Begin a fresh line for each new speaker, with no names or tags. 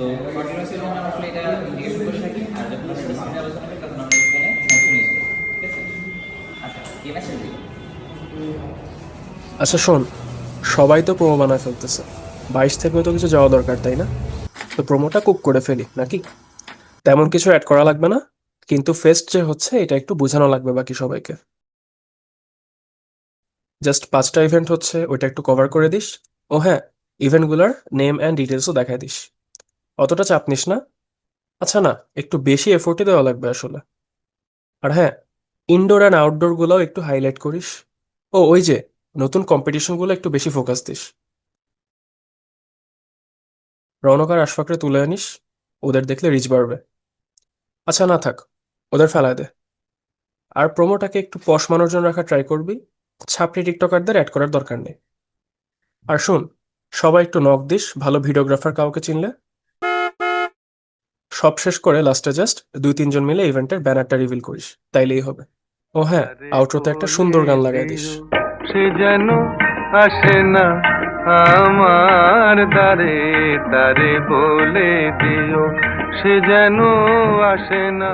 তো কন্টিনিউয়াসলি যখন আমরা আসলে এটা ইন্ডিকেশন করে থাকি আর যখন আমরা ডিসপ্লে আলোচনা করি তখন আমরা এখানে স্যামসুং ইউজ করি, ঠিক আছে? আচ্ছা, কি মেসেজ দিই?
আচ্ছা শোন, সবাই তো প্রোমো বানায় ফেলতেছে, 22 থেকেও তো কিছু যাওয়া দরকার, তাই না? তো প্রোমোটা কুক করে ফেলি নাকি? তেমন কিছু অ্যাড করা লাগবে না, কিন্তু ফেস্ট যে হচ্ছে এটা একটু বোঝানো লাগবে বাকি সবাইকে। জাস্ট 5টা ইভেন্ট হচ্ছে, ওইটা একটু কভার করে দিস। ও হ্যাঁ, ইভেন্টগুলোর নেম অ্যান্ড ডিটেলসও দেখায় দিস। অতটা চাপ নিস না। আচ্ছা না, একটু বেশি এফোর্টই দেওয়া লাগবে আসলে। আর হ্যাঁ, ইনডোর অ্যান্ড আউটডোর গুলোও একটু হাইলাইট করিস। ও ওই যে, নতুন কম্পিটিশনগুলো একটু বেশি ফোকাস দিস। রৌনক আর আশফাকরে তুলে আনিস, ওদের দেখলে রিচ বাড়বে। আচ্ছা না থাক, ওদের ফেলায় দে। আর প্রোমোটাকে একটু পশ মানুষজন রাখা ট্রাই করবি, ছাপড়ি টিকটকারদের অ্যাড করার দরকার নেই। আর শুন, সবাই একটু নক দিস ভালো ভিডিওগ্রাফার কাউকে চিনলে। সব শেষ করে লাস্টে জাস্ট 2-3 জন মিলে ইভেন্টের ব্যানারটা রিভিল করিস, তাইলেই হবে। ও হ্যাঁ,
তারে
আউটরোতে একটা
বলে
সুন্দর গান লাগাই দিস।
দিও সে যেন আসে না আমার দ্বারে, তারে বলে দিও সে যেন আসে না।